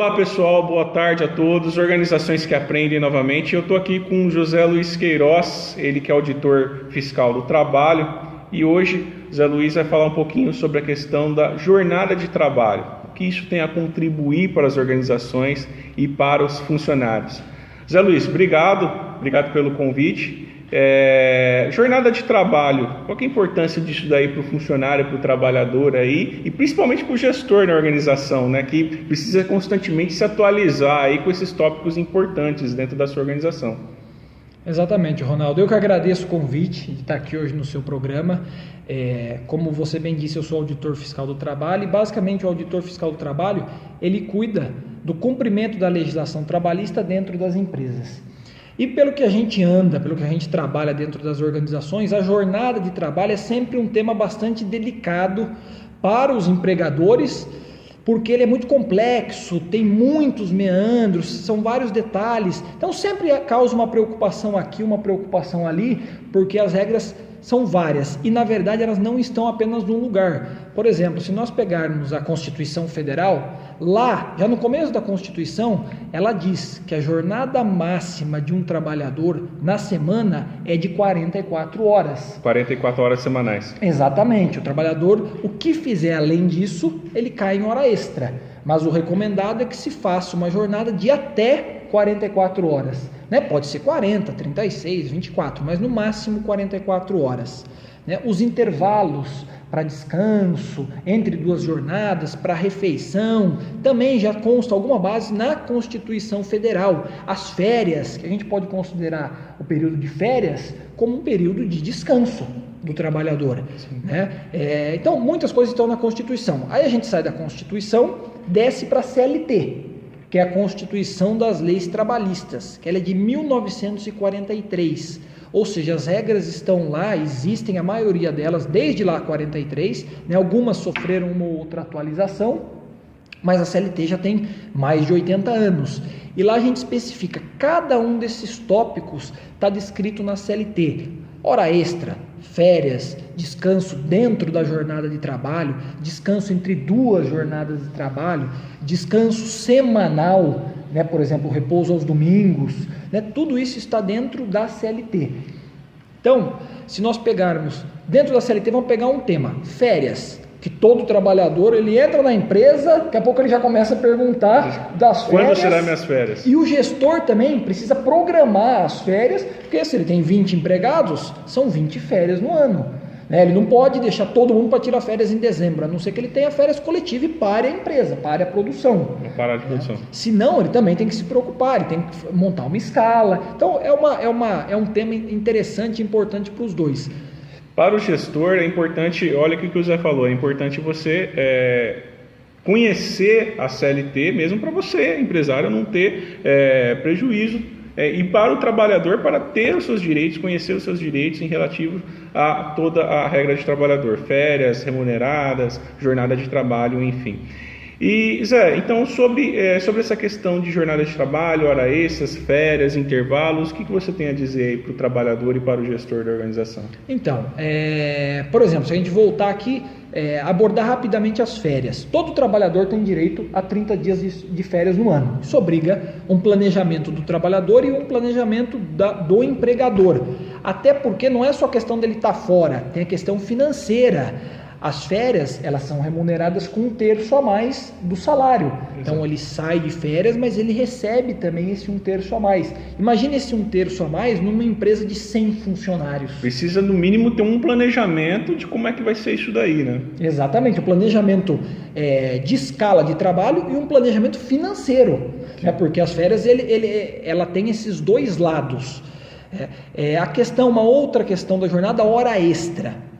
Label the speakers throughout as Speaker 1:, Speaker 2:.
Speaker 1: Olá pessoal, boa tarde a todos, organizações que aprendem novamente. Eu estou aqui com o José Luiz Queiroz, ele que é auditor fiscal do trabalho, e hoje o José Luiz vai falar um pouquinho sobre a questão da jornada de trabalho, o que isso tem a contribuir para as organizações e para os funcionários. José Luiz, obrigado pelo convite. Jornada de trabalho, qual que é a importância disso daí para o funcionário, para o trabalhador aí, e principalmente para o gestor na organização, né, que precisa constantemente se atualizar aí com esses tópicos importantes dentro da sua organização?
Speaker 2: Exatamente, Ronaldo. Eu que agradeço o convite de estar aqui hoje no seu programa. Como você bem disse, eu sou auditor fiscal do trabalho e basicamente o auditor fiscal do trabalho, ele cuida do cumprimento da legislação trabalhista dentro das empresas. E pelo que a gente anda, pelo que a gente trabalha dentro das organizações, a jornada de trabalho é sempre um tema bastante delicado para os empregadores, porque ele é muito complexo, tem muitos meandros, são vários detalhes. Então sempre causa uma preocupação aqui, uma preocupação ali, porque as regras são várias e na verdade elas não estão apenas num lugar. Por exemplo, se nós pegarmos a Constituição Federal, lá, já no começo da Constituição, ela diz que a jornada máxima de um trabalhador na semana é de 44 horas.
Speaker 1: 44 horas semanais.
Speaker 2: Exatamente. O trabalhador, o que fizer além disso, ele cai em hora extra. Mas o recomendado é que se faça uma jornada de até 44 horas. Pode ser 40, 36, 24, mas no máximo 44 horas. Os intervalos para descanso, entre duas jornadas, para refeição, também já consta alguma base na Constituição Federal. As férias, que a gente pode considerar o período de férias como um período de descanso do trabalhador. Então, muitas coisas estão na Constituição. Aí a gente sai da Constituição, desce para a CLT, que é a Constituição das Leis Trabalhistas, que ela é de 1943. Ou seja, as regras estão lá, existem a maioria delas desde lá 43, algumas sofreram uma outra atualização, mas a CLT já tem mais de 80 anos. E lá a gente especifica, cada um desses tópicos está descrito na CLT. Hora extra, férias, descanso dentro da jornada de trabalho, descanso entre duas jornadas de trabalho, descanso semanal, por exemplo, repouso aos domingos, tudo isso está dentro da CLT. Então, se nós pegarmos, dentro da CLT, vamos pegar um tema, férias, que todo trabalhador, ele entra na empresa, daqui a pouco ele já começa a perguntar das férias.
Speaker 1: Quando serão minhas férias?
Speaker 2: E o gestor também precisa programar as férias, porque se ele tem 20 empregados, são 20 férias no ano. Ele não pode deixar todo mundo para tirar férias em dezembro, a não ser que ele tenha férias coletivas e pare a empresa, pare a produção.
Speaker 1: Parar de produção.
Speaker 2: Se não, ele também tem que se preocupar, ele tem que montar uma escala. Então, é um tema interessante e importante para os dois.
Speaker 1: Para o gestor é importante, olha o que o Zé falou, é importante você conhecer a CLT, mesmo para você, empresário, não ter prejuízo, e para o trabalhador, para ter os seus direitos, conhecer os seus direitos em relativo a toda a regra de trabalhador, férias remuneradas, jornada de trabalho, enfim. E Zé, então sobre essa questão de jornada de trabalho, hora extras, férias, intervalos, o que você tem a dizer aí para o trabalhador e para o gestor da organização?
Speaker 2: Então, por exemplo, se a gente voltar aqui, abordar rapidamente as férias. Todo trabalhador tem direito a 30 dias de férias no ano. Isso obriga um planejamento do trabalhador e um planejamento do empregador. Até porque não é só questão dele estar fora, tem a questão financeira. As férias, elas são remuneradas com 1/3 a mais do salário. Exato. Então ele sai de férias, mas ele recebe também esse 1/3 a mais. Imagine esse 1/3 a mais numa empresa de 100 funcionários.
Speaker 1: Precisa no mínimo ter um planejamento de como é que vai ser isso daí, né?
Speaker 2: Exatamente, um planejamento de escala de trabalho e um planejamento financeiro. Porque as férias, ela tem esses dois lados. Uma outra questão da jornada, a hora extra.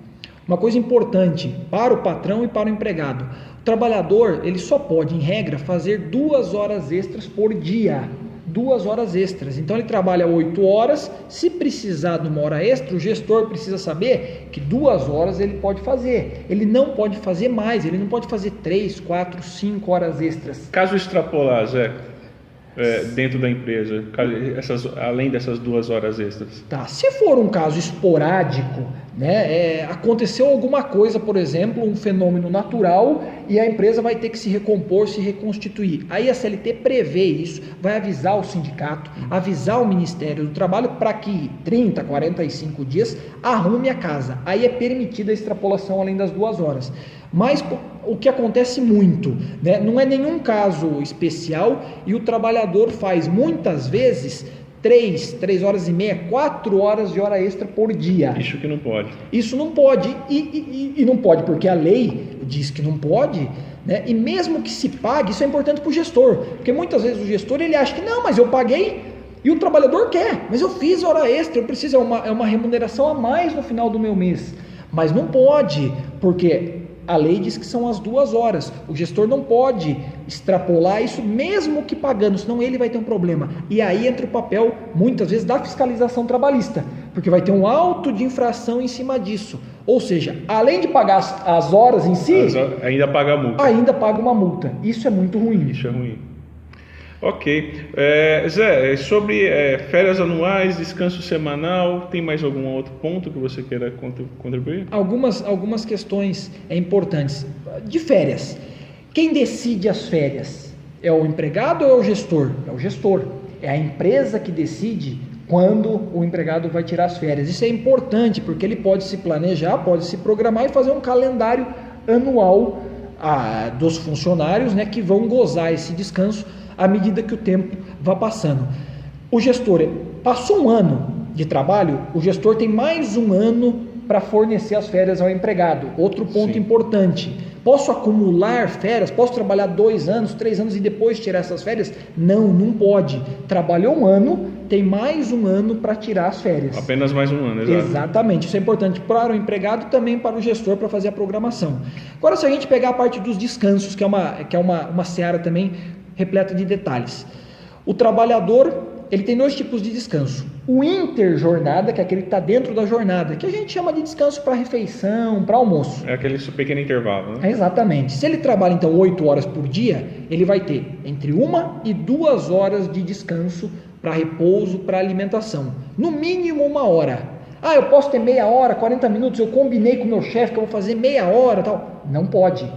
Speaker 2: Uma coisa importante para o patrão e para o empregado. O trabalhador, ele só pode, em regra, fazer 2 horas extras por dia. 2 horas extras. Então ele trabalha 8 horas. Se precisar de uma hora extra, o gestor precisa saber que 2 horas ele pode fazer. Ele não pode fazer mais. Ele não pode fazer 3, 4, 5 horas extras.
Speaker 1: Caso extrapolar, Zé, dentro da empresa, além dessas 2 horas extras?
Speaker 2: Se for um caso esporádico, né? Aconteceu alguma coisa, por exemplo, um fenômeno natural e a empresa vai ter que se recompor, se reconstituir. Aí a CLT prevê isso, vai avisar o sindicato, avisar o Ministério do Trabalho para que 30, 45 dias arrume a casa. Aí é permitida a extrapolação além das 2 horas. Mas o que acontece muito, né? Não é nenhum caso especial e o trabalhador faz muitas vezes 3 horas e meia, 4 horas de hora extra por dia.
Speaker 1: Isso que não pode.
Speaker 2: Isso não pode, e não pode porque a lei diz que não pode, né? E mesmo que se pague, isso é importante para o gestor, porque muitas vezes o gestor ele acha que não, mas eu paguei, e o trabalhador quer, mas eu fiz hora extra, eu preciso, é uma remuneração a mais no final do meu mês, mas não pode, porque a lei diz que são as 2 horas, o gestor não pode extrapolar isso mesmo que pagando, senão ele vai ter um problema, e aí entra o papel, muitas vezes, da fiscalização trabalhista, porque vai ter um auto de infração em cima disso, ou seja, além de pagar as horas em si,
Speaker 1: ainda paga a multa.
Speaker 2: Ainda paga uma multa, isso é muito ruim.
Speaker 1: Isso é ruim. Ok. Zé, sobre férias anuais, descanso semanal, tem mais algum outro ponto que você queira contribuir?
Speaker 2: Algumas questões importantes. De férias, quem decide as férias? É o empregado ou é o gestor? É o gestor. É a empresa que decide quando o empregado vai tirar as férias. Isso é importante porque ele pode se planejar, pode se programar e fazer um calendário anual dos funcionários, né, que vão gozar esse descanso à medida que o tempo vai passando. O gestor passou um ano de trabalho, o gestor tem mais um ano para fornecer as férias ao empregado. Outro ponto importante: posso acumular férias? Posso trabalhar 2 anos, 3 anos e depois tirar essas férias? Não pode. Trabalhou um ano, tem mais um ano para tirar as férias.
Speaker 1: Apenas mais um ano, exato. Exatamente.
Speaker 2: Isso é importante para o empregado e também para o gestor para fazer a programação. Agora, se a gente pegar a parte dos descansos, que é uma seara também repleta de detalhes. O trabalhador, ele tem 2 tipos de descanso. O interjornada, que é aquele que está dentro da jornada, que a gente chama de descanso para refeição, para almoço.
Speaker 1: É aquele pequeno intervalo, né?
Speaker 2: Exatamente. Se ele trabalha, então, 8 horas por dia, ele vai ter entre 1 e 2 horas de descanso para repouso, para alimentação. No mínimo 1 hora. Eu posso ter meia hora, 40 minutos, eu combinei com o meu chefe que eu vou fazer meia hora, tal. Não pode.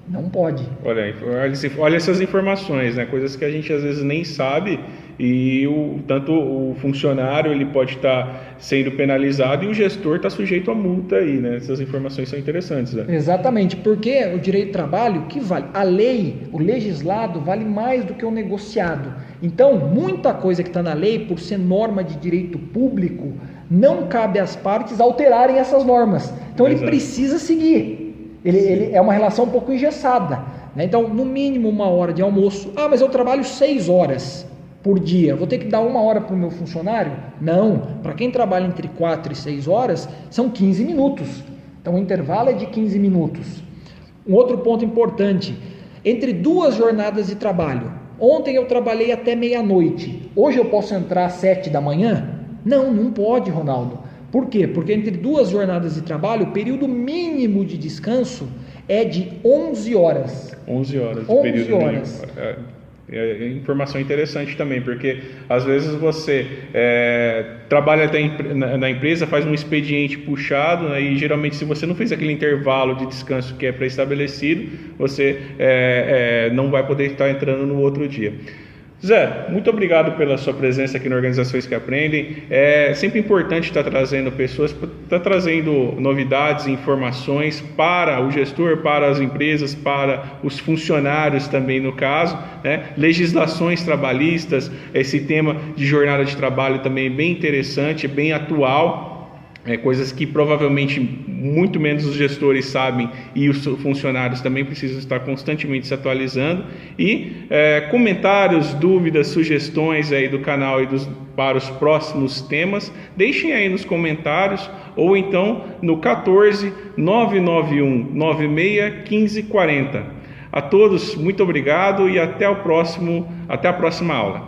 Speaker 2: Não pode.
Speaker 1: Olha essas informações, né? Coisas que a gente às vezes nem sabe e tanto o funcionário ele pode estar sendo penalizado e o gestor está sujeito a multa aí, né? Essas informações são interessantes, né?
Speaker 2: Exatamente, porque o direito do trabalho, que vale? A lei, o legislado vale mais do que o negociado. Então, muita coisa que está na lei, por ser norma de direito público, não cabe às partes alterarem essas normas. Então, ele precisa seguir. Ele é uma relação um pouco engessada, né? Então, no mínimo 1 hora de almoço. Mas eu trabalho 6 horas por dia, vou ter que dar 1 hora para o meu funcionário? Não, para quem trabalha entre 4 e 6 horas, são 15 minutos. Então, o intervalo é de 15 minutos. Um outro ponto importante, entre 2 jornadas de trabalho. Ontem eu trabalhei até meia-noite, hoje eu posso entrar às 7 da manhã? Não pode, Ronaldo. Por quê? Porque entre 2 jornadas de trabalho, o período mínimo de descanso é de 11 horas.
Speaker 1: 11 horas.
Speaker 2: 11 horas.
Speaker 1: É informação interessante também, porque às vezes você trabalha até na empresa, faz um expediente puxado, né, e geralmente se você não fez aquele intervalo de descanso que é pré-estabelecido, você não vai poder estar entrando no outro dia. Zé, muito obrigado pela sua presença aqui no Organizações que Aprendem. É sempre importante estar trazendo pessoas, estar trazendo novidades e informações para o gestor, para as empresas, para os funcionários também no caso, né? Legislações trabalhistas, esse tema de jornada de trabalho também é bem interessante, bem atual. Coisas que provavelmente muito menos os gestores sabem e os funcionários também precisam estar constantemente se atualizando. E comentários, dúvidas, sugestões aí do canal e para os próximos temas, deixem aí nos comentários ou então no 14 991 96 1540. A todos, muito obrigado e até a próxima aula.